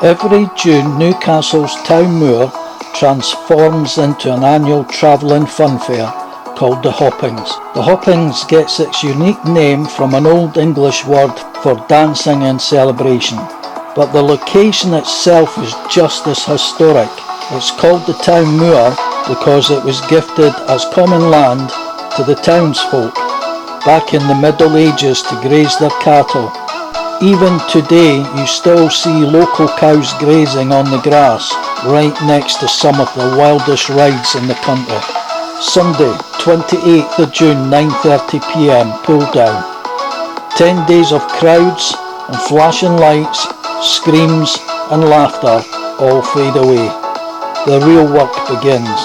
Every June, Newcastle's town moor transforms into an annual travelling fun fair called the Hoppings. The Hoppings gets its unique name from an Old English word for dancing and celebration, but the location itself is just as historic. It's called the town moor because it was gifted as common land to the townsfolk back in the Middle Ages to graze their cattle. Even today you still see local cows grazing on the grass right next to some of the wildest rides in the country. Sunday, 28th of June, 9:30 p.m, pull down. 10 days of crowds and flashing lights, screams and laughter all fade away. The real work begins.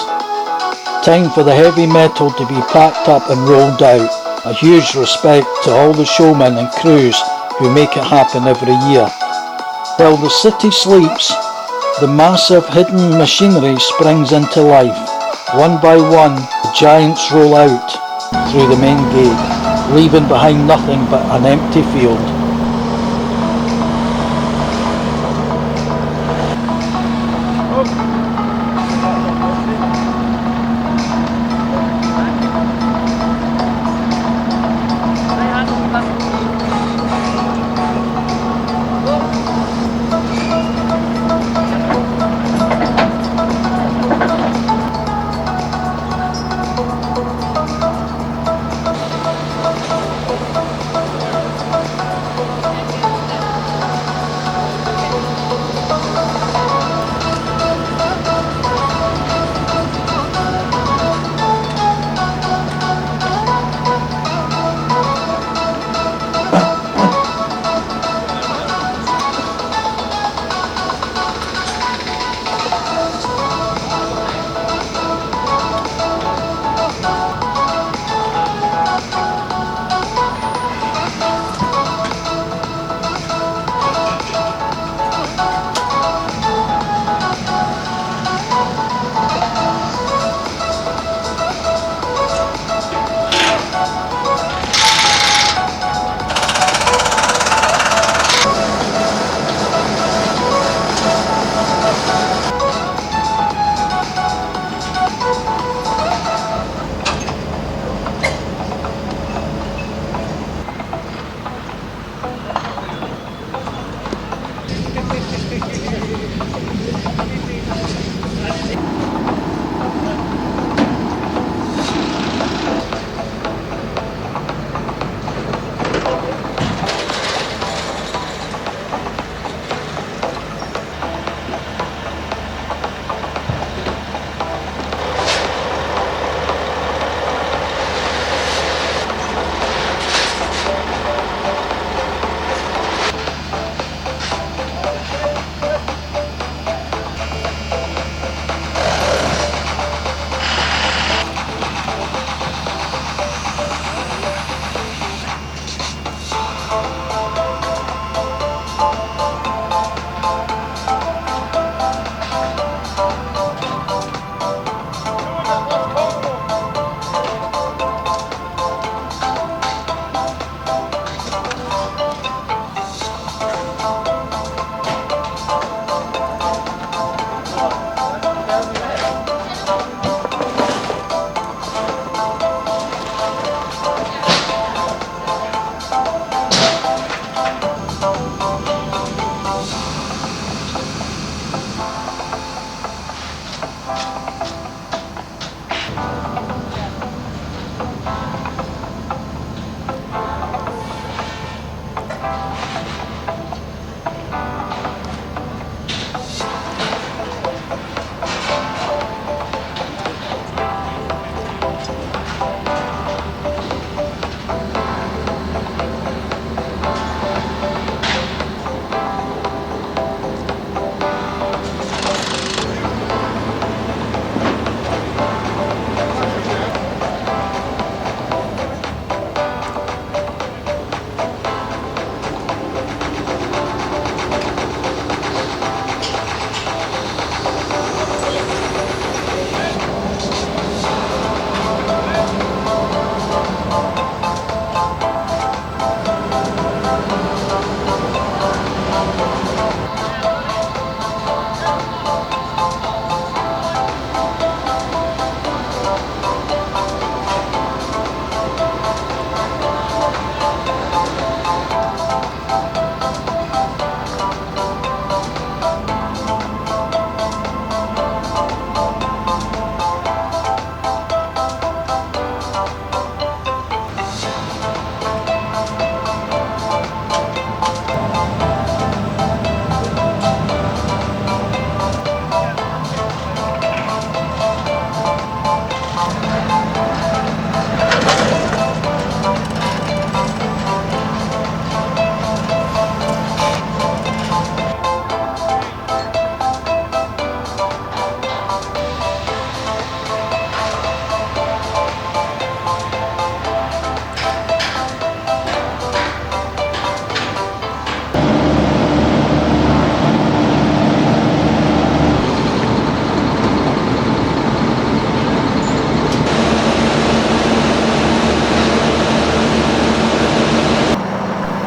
Time for the heavy metal to be packed up and rolled out. A huge respect to all the showmen and crews who make it happen every year. While the city sleeps, the massive hidden machinery springs into life. One by one, the giants roll out through the main gate, leaving behind nothing but an empty field.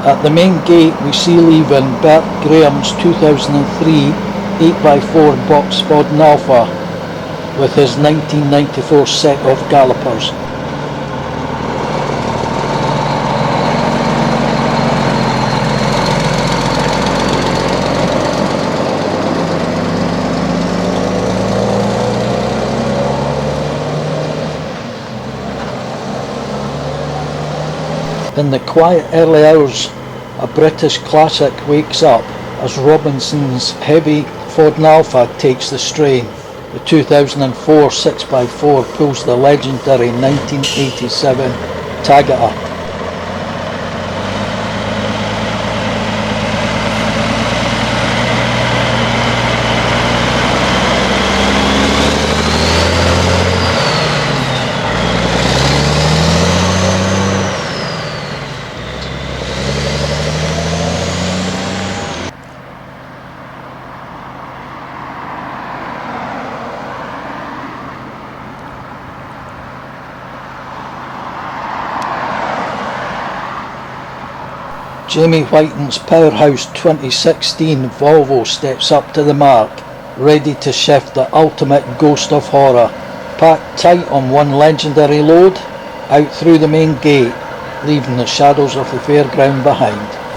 At the main gate we see leaving Bert Graham's 2003 8x4 box Ford Alpha with his 1994 set of gallopers. In the quiet early hours, a British classic wakes up as Robinson's heavy Ford Alpha takes the strain. The 2004 6x4 pulls the legendary 1987 Tagata. Jamie Whiting's Powerhouse 2016 Volvo steps up to the mark, ready to shift the ultimate ghost of horror. Packed tight on one legendary load, out through the main gate, leaving the shadows of the fairground behind.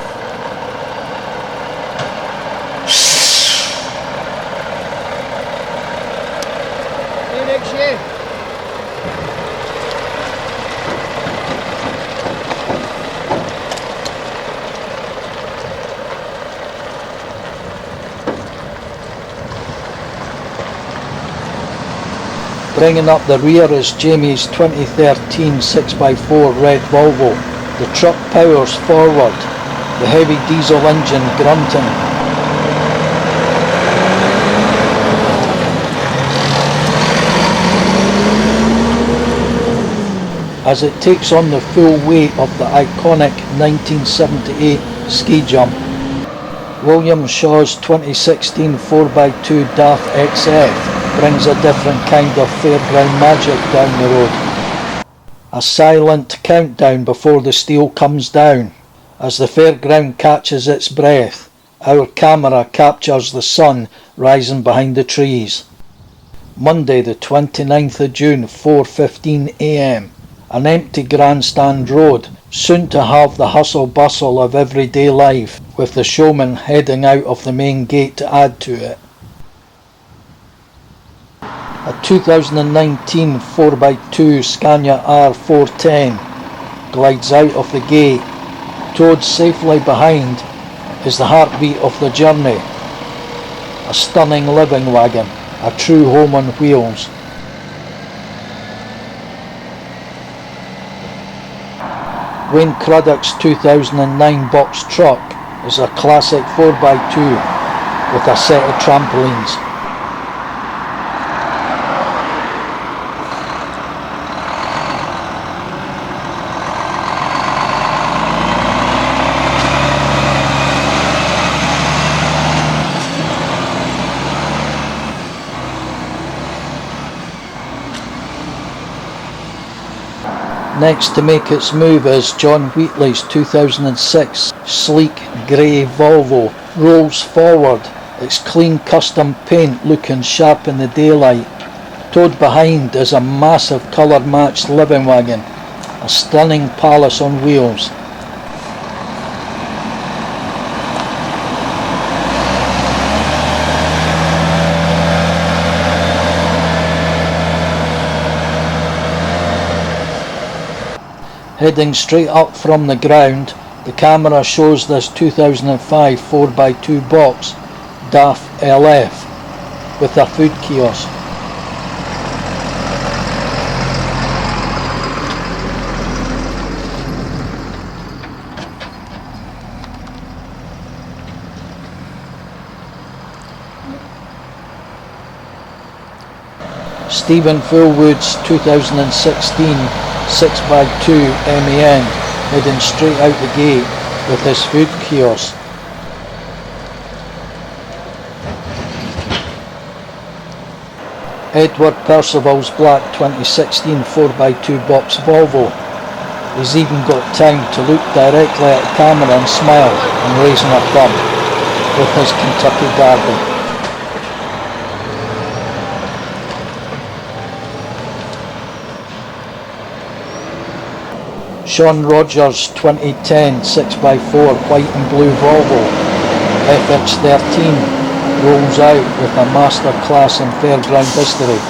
Bringing up the rear is Jamie's 2013 6x4 red Volvo. The truck powers forward, the heavy diesel engine grunting. As it takes on the full weight of the iconic 1978 ski jump. William Shaw's 2016 4x2 DAF XF brings a different kind of fairground magic down the road. A silent countdown before the steel comes down. As the fairground catches its breath, our camera captures the sun rising behind the trees. Monday the 29th of June, 4:15 AM. An empty grandstand road, soon to have the hustle bustle of everyday life, with the showman heading out of the main gate to add to it. A 2019 4x2 Scania R410 glides out of the gate. Towed safely behind is the heartbeat of the journey. A stunning living wagon, a true home on wheels. Wayne Craddock's 2009 box truck is a classic 4x2 with a set of trampolines. Next to make its move is John Wheatley's 2006 sleek grey Volvo. Rolls forward, its clean custom paint looking sharp in the daylight. Towed behind is a massive colour matched living wagon, a stunning palace on wheels. Heading straight up from the ground, the camera shows this 2005 4x2 box DAF LF with a food kiosk. Stephen Fullwood's 2016 6x2 MEN heading straight out the gate with his food kiosk. Edward Percival's black 2016 4x2 box Volvo. He's even got time to look directly at the camera and smile and raising a thumb with his Kentucky Derby. Sean Rogers' 2010 6x4 white and blue Volvo FX13 rolls out with a masterclass in fairground history,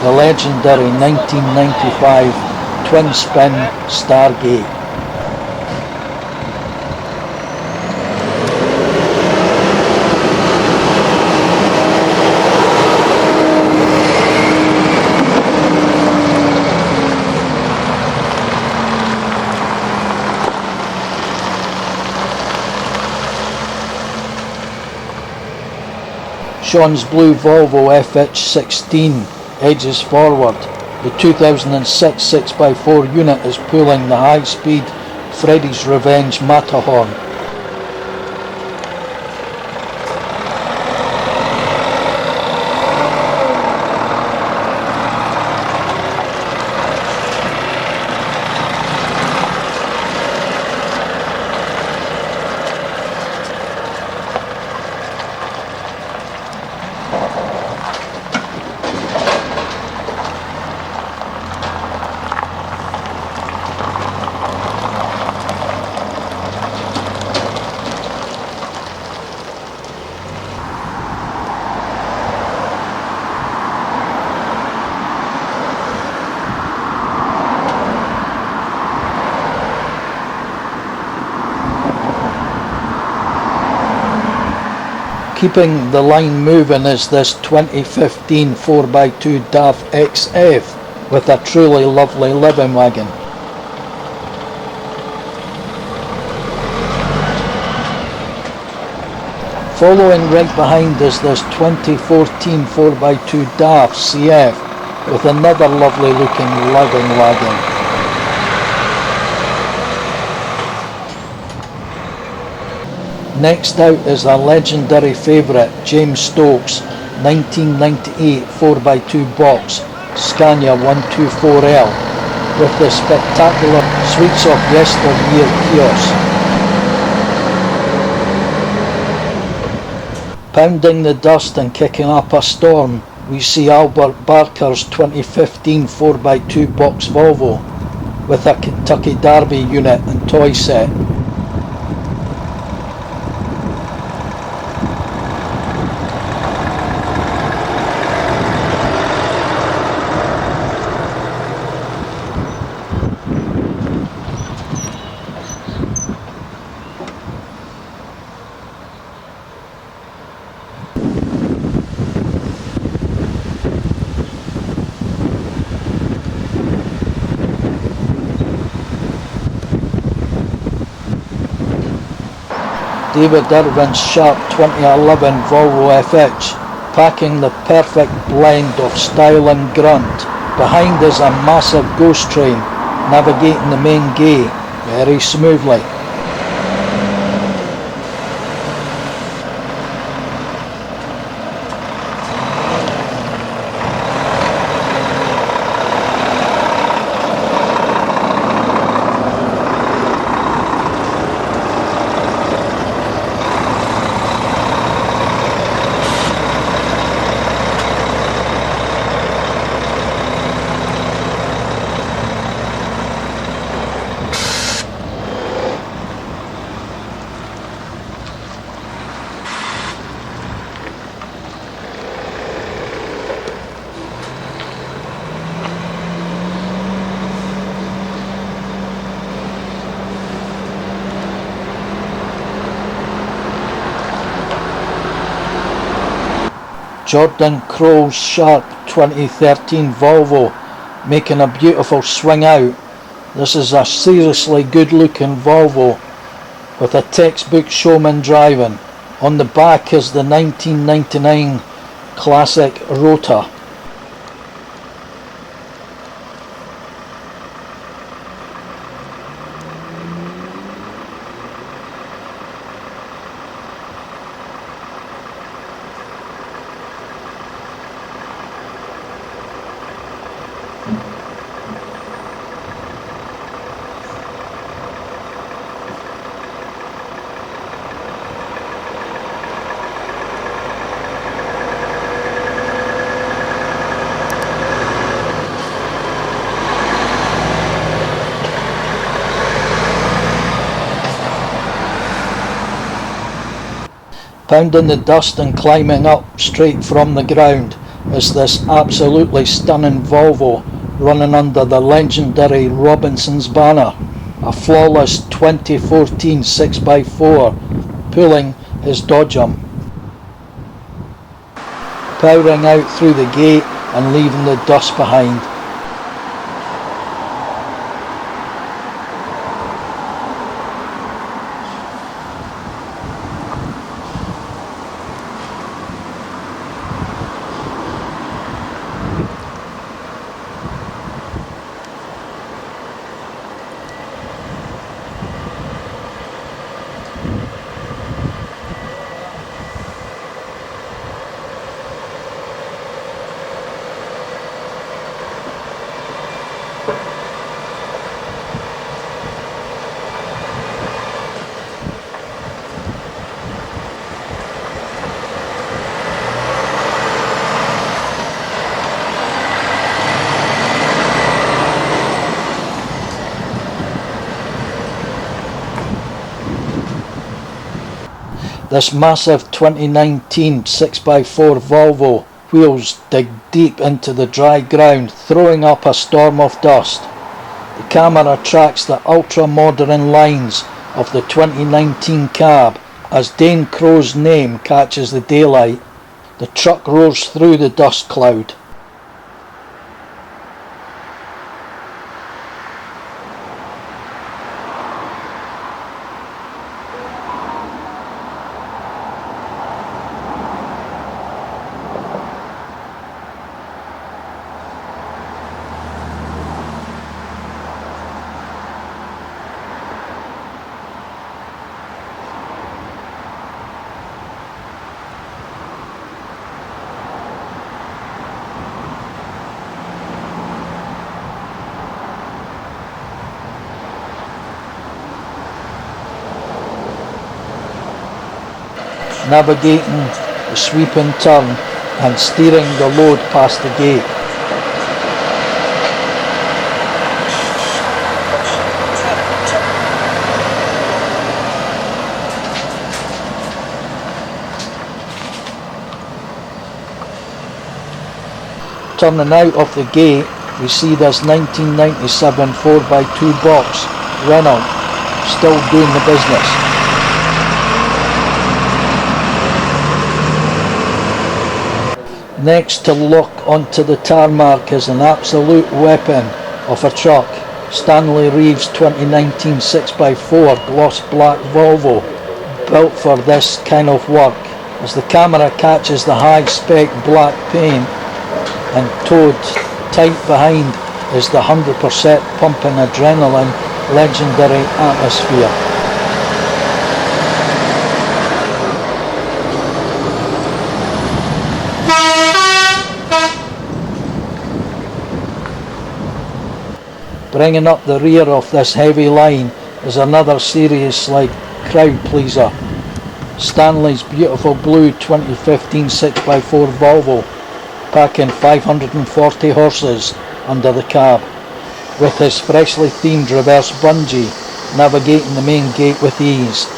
the legendary 1995 twin spin Stargate. Sean's blue Volvo FH16 edges forward. The 2006 6x4 unit is pulling the high-speed Freddy's Revenge Matterhorn. Keeping the line moving is this 2015 4x2 DAF XF with a truly lovely living wagon. Following right behind is this 2014 4x2 DAF CF with another lovely looking living wagon. Next out is a legendary favourite, James Stokes' 1998 4x2 box Scania 124L with the spectacular Sweets of Yesteryear kiosk. Pounding the dust and kicking up a storm, we see Albert Barker's 2015 4x2 box Volvo with a Kentucky Derby unit and toy set. David Irvin's sharp 2011 Volvo FH, packing the perfect blend of style and grunt. Behind is a massive ghost train, navigating the main gate very smoothly. Jordan Crow's sharp 2013 Volvo making a beautiful swing out. This is a seriously good looking Volvo with a textbook showman driving. On the back is the 1999 classic Rota. Pounding the dust and climbing up straight from the ground is this absolutely stunning Volvo running under the legendary Robinson's banner, a flawless 2014 6x4 pulling his dodgem, powering out through the gate and leaving the dust behind. This massive 2019 6x4 Volvo wheels dig deep into the dry ground, throwing up a storm of dust. The camera tracks the ultra-modern lines of the 2019 cab as Dane Crow's name catches the daylight. The truck roars through the dust cloud. Navigating the sweeping turn and steering the load past the gate. Turning out of the gate, we see this 1997 4x2 box Renault still doing the business. Next to look onto the tarmac is an absolute weapon of a truck, Stanley Reeves 2019 6x4 gloss black Volvo, built for this kind of work. As the camera catches the high spec black paint and towed tight behind is the 100% pumping adrenaline legendary atmosphere. Bringing up the rear of this heavy line is another seriously crowd pleaser, Stanley's beautiful blue 2015 6x4 Volvo, packing 540 horses under the cab, with his freshly themed reverse bungee navigating the main gate with ease.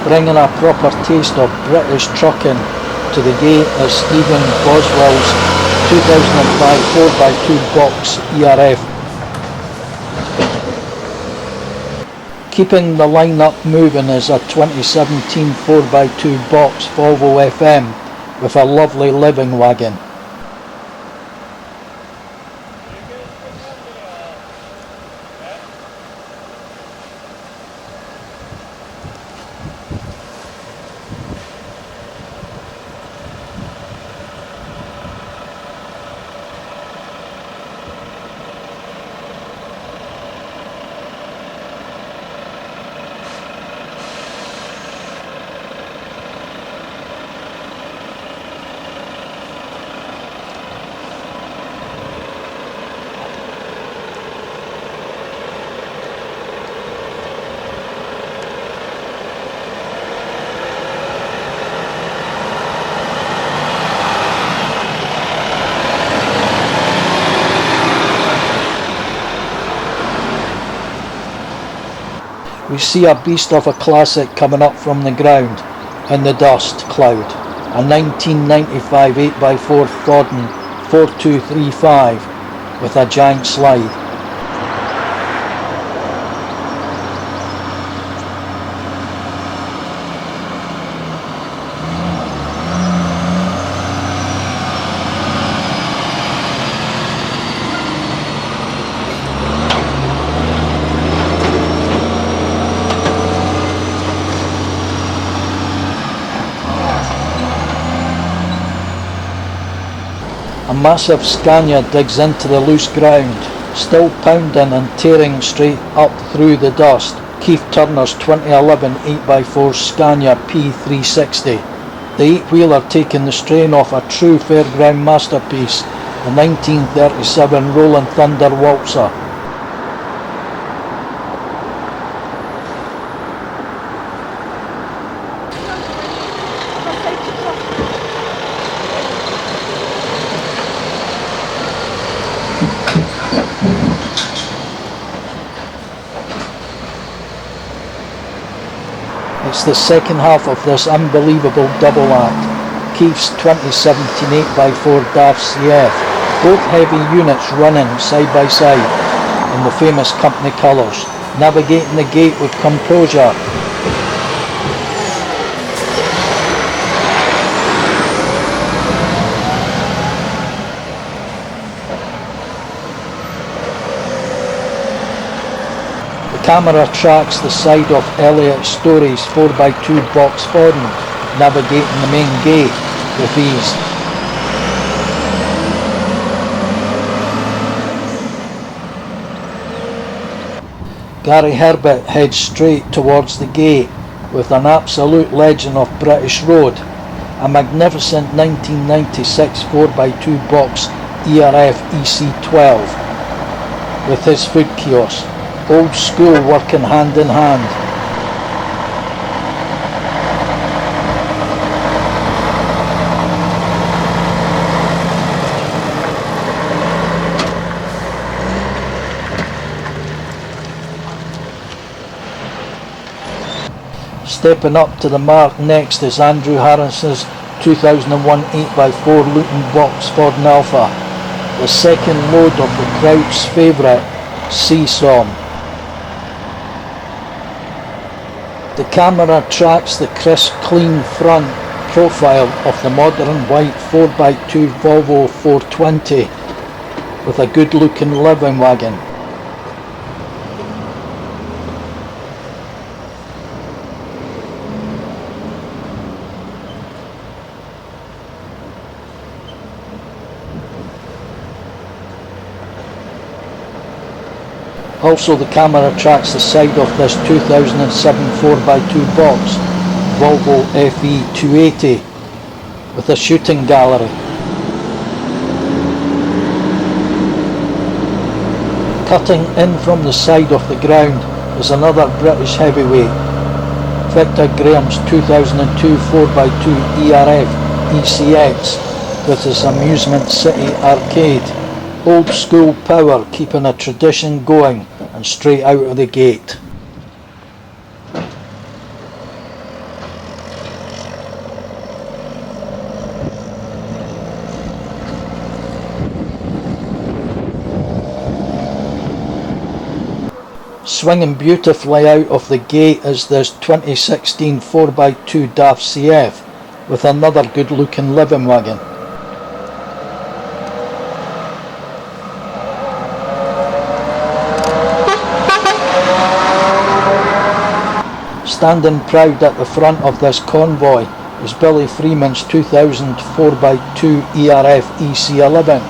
Bringing a proper taste of British trucking to the gate is Stephen Boswell's 2005 4x2 box ERF. Keeping the lineup moving is a 2017 4x2 box Volvo FM with a lovely living wagon. we see a beast of a classic coming up from the ground in the dust cloud. A 1995 8x4 Fordon 4235 with a giant slide. A massive Scania digs into the loose ground, still pounding and tearing straight up through the dust. Keith Turner's 2011 8x4 Scania P360. The 8-wheeler taking the strain off a true fairground masterpiece, the 1937 Rolling Thunder Waltzer. It's the second half of this unbelievable double act. Keith's 2017 8x4 DAF CF, both heavy units running side by side in the famous company colours, navigating the gate with composure. The camera tracks the side of Elliot Story's 4x2 box Fordon, navigating the main gate with ease. Gary Herbert heads straight towards the gate with an absolute legend of British road, a magnificent 1996 4x2 box ERF EC12 with his food kiosk. Old school working hand in hand. Stepping up to the mark next is Andrew Harris's 2001 8x4 Luton box Fordon Alpha, the second load of the crowd's favourite Seesaw. The camera tracks the crisp, clean front profile of the modern white 4x2 Volvo 420 with a good looking living wagon. Also, the camera tracks the side of this 2007 4x2 box Volvo FE 280 with a shooting gallery. Cutting in from the side of the ground is another British heavyweight, Victor Graham's 2002 4x2 ERF ECX with its Amusement City arcade. Old school power, keeping a tradition going and straight out of the gate. Swinging beautifully out of the gate is this 2016 4x2 DAF CF with another good looking living wagon. Standing proud at the front of this convoy is Billy Freeman's 2000 4x2 ERF EC11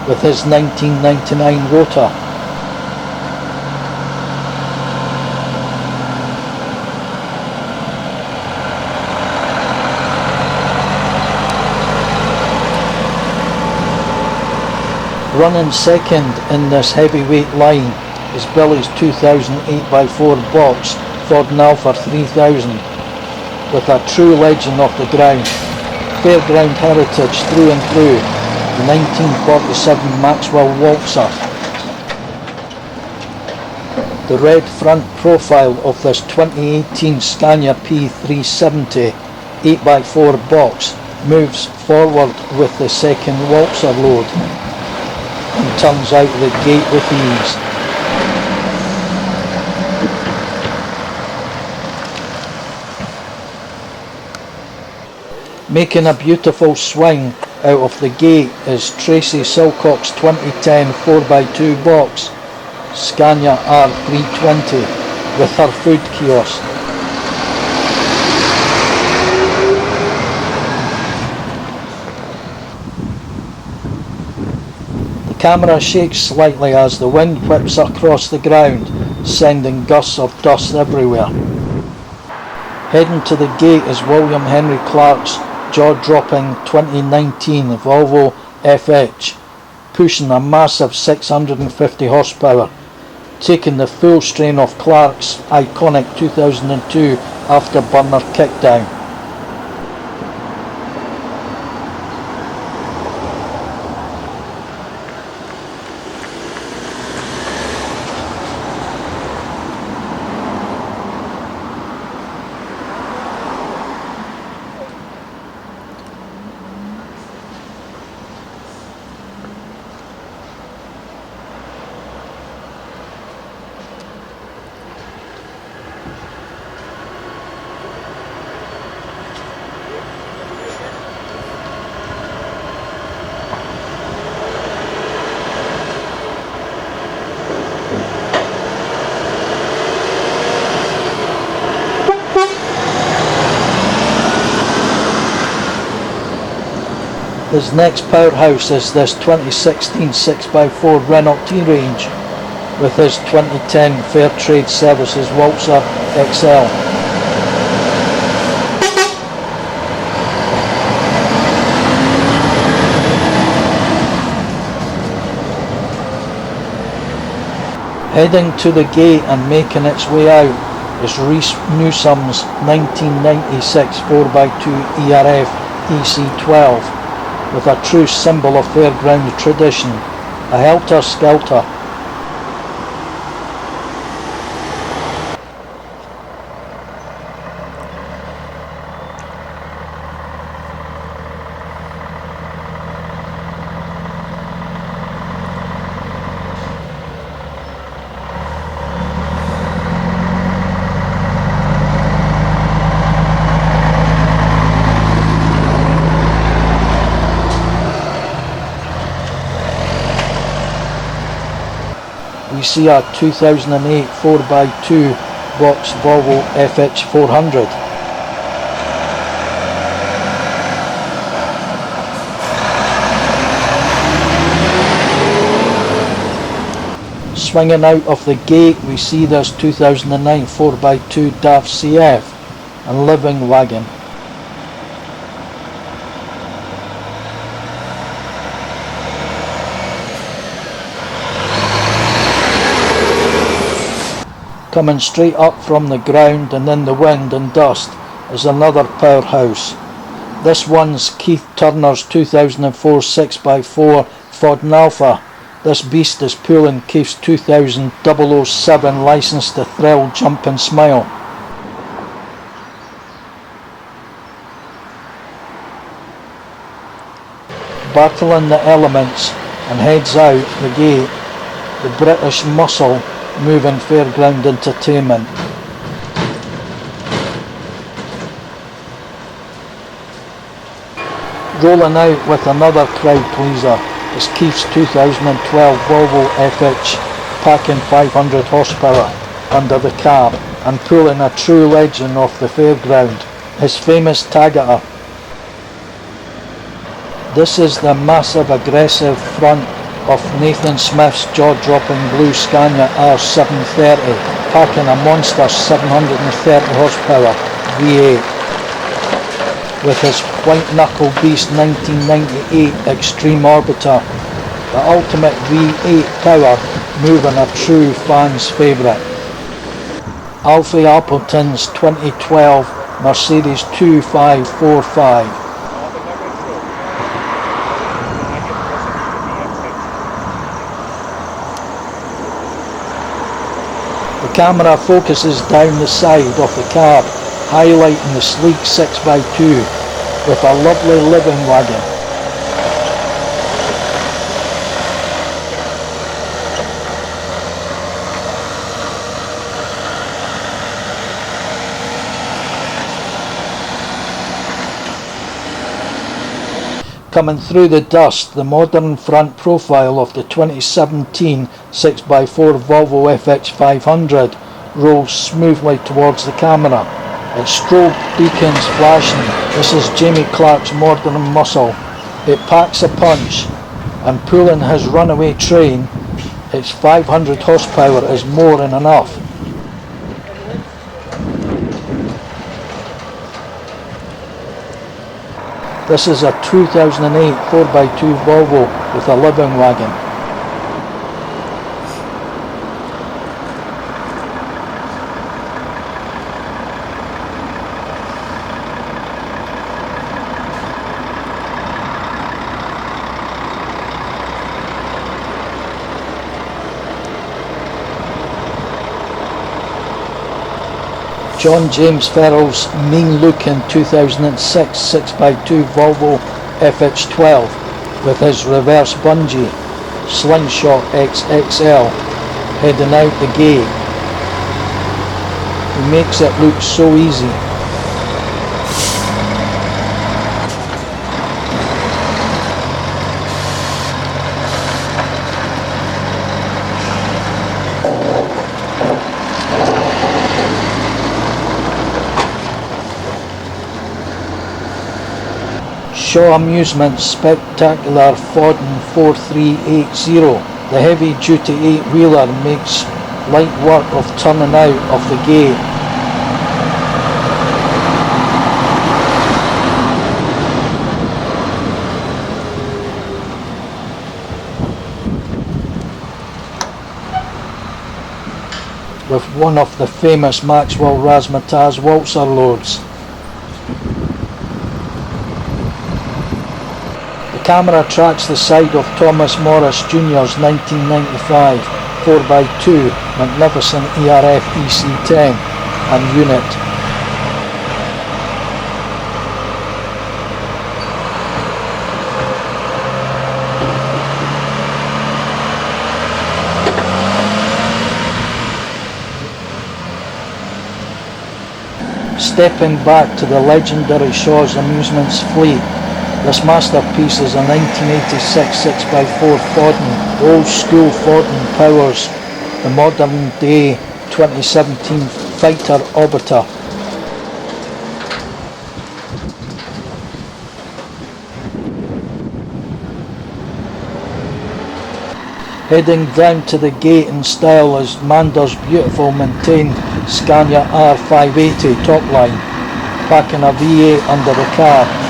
with his 1999 rotor. Running second in this heavyweight line is Billy's 2000 8x4 box Fordon Alpha 3000 with a true legend of the ground, fairground heritage through and through, the 1947 Maxwell Waltzer. The red front profile of this 2018 Scania P370 8x4 box moves forward with the second waltzer load and turns out the gate with ease. Making a beautiful swing out of the gate is Tracy Silcock's 2010 4x2 box, Scania R320, with her food kiosk. The camera shakes slightly as the wind whips across the ground, sending gusts of dust everywhere. Heading to the gate is William Henry Clark's jaw-dropping 2019 Volvo FH, pushing a massive 650 horsepower, taking the full strain of Clark's iconic 2002 afterburner kickdown. His next powerhouse is this 2016 6x4 Renault T-Range with his 2010 Fair Trade Services Waltzer XL. Heading to the gate and making its way out is Reece Newsom's 1996 4x2 ERF EC12. With a true symbol of fairground tradition, a helter-skelter. We see a 2008 4x2 box Volvo FX400. Swinging out of the gate we see this 2009 4x2 DAF CF and living wagon. Coming straight up from the ground and in the wind and dust is another powerhouse. This one's Keith Turner's 2004 6x4 Ford Alpha. This beast is pulling Keith's 2000 007 License to Thrill Jump and Smile. Battling the elements and heads out the gate, the British muscle moving fairground entertainment. Rolling out with another crowd pleaser is Keith's 2012 Volvo FH, packing 500 horsepower under the cab and pulling a true legend off the fairground, his famous Tagata. This is the massive aggressive front of Nathan Smith's jaw-dropping blue Scania R730, packing a monster 730 horsepower V8 with his white knuckle beast 1998 Extreme Orbiter, the ultimate V8 power, moving a true fan's favourite. Alfie Appleton's 2012 Mercedes 2545. The camera focuses down the side of the cab, highlighting the sleek 6x2 with a lovely living wagon. Coming through the dust, the modern front profile of the 2017 6x4 Volvo FX500 rolls smoothly towards the camera. Its strobe beacons flashing. This is Jamie Clark's modern muscle. It packs a punch, and pulling his runaway train, its 500 horsepower is more than enough. This is a 2008 4x2 Volvo with a living wagon. John James Farrell's mean-looking 2006 6x2 Volvo FX12 with his reverse bungee Slingshot XXL heading out the gate. He makes it look so easy. Shaw Amusement's spectacular Fordon 4380. The heavy-duty 8-wheeler makes light work of turning out of the gate. With one of the famous Maxwell Razzmatazz waltzer loads. The camera tracks the side of Thomas Morris Jr.'s 1995 4x2 Magnificent ERF EC10 and unit. Stepping back to the legendary Shaw's Amusements fleet, this masterpiece is a 1986 6x4 Fordon. The old school Fordon powers the modern day 2017 Fighter Orbiter. Heading down to the gate in style is Mander's beautiful maintained Scania R580 top line, packing a V8 under the cab.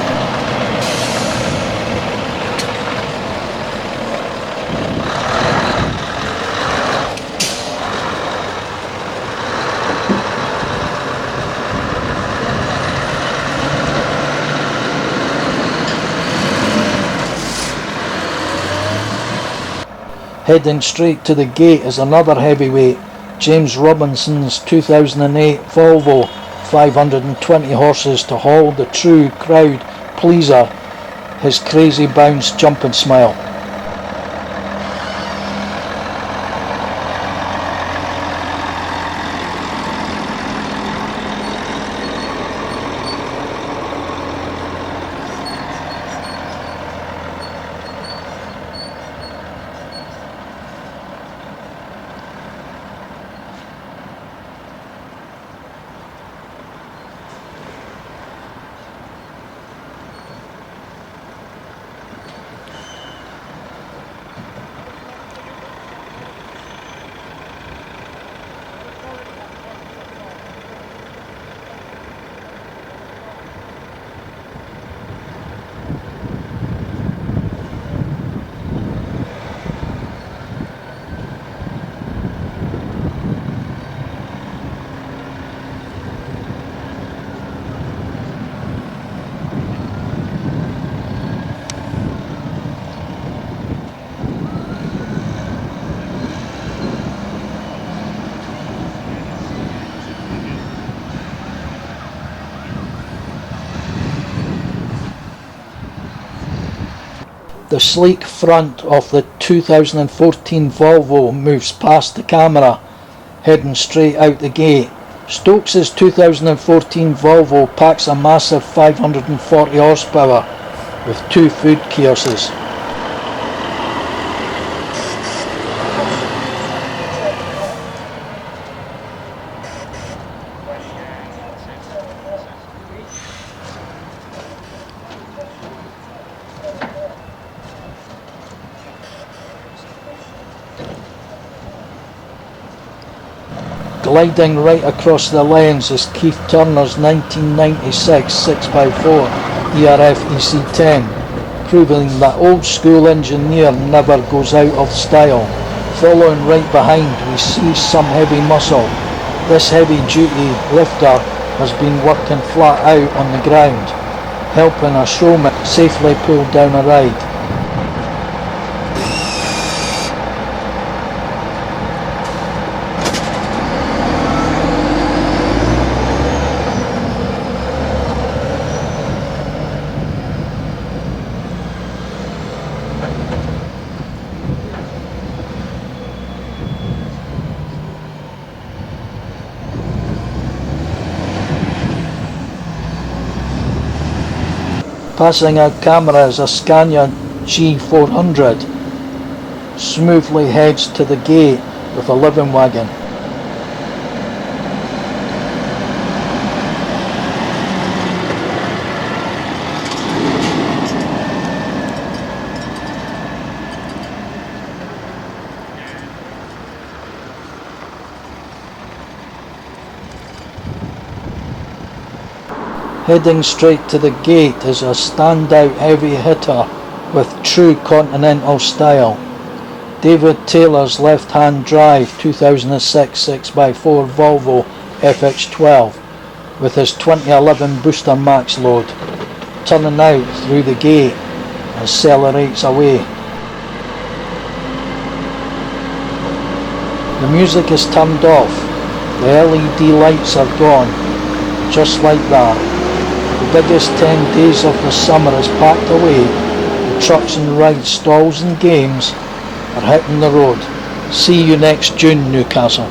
Heading straight to the gate is another heavyweight, James Robinson's 2008 Volvo, 520 horses to haul the true crowd pleaser, his crazy bounce jumping smile. The sleek front of the 2014 Volvo moves past the camera, heading straight out the gate. Stokes' 2014 Volvo packs a massive 540 horsepower with 2 food kiosks. Gliding right across the lens is Keith Turner's 1996 6x4 ERF EC10, proving that old school engineer never goes out of style. Following right behind we see some heavy muscle. This heavy duty lifter has been working flat out on the ground, helping a showman safely pull down a ride. Passing our camera is a Scania G400, smoothly heads to the gate with a living wagon. Heading straight to the gate is a standout heavy hitter with true continental style. David Taylor's left-hand drive 2006 6x4 Volvo FX12 with his 2011 Booster Max load, turning out through the gate, accelerates away. The music is turned off, the LED lights are gone, just like that. The biggest 10 days of the summer is packed away. The trucks and rides, stalls and games are hitting the road. See you next June, Newcastle.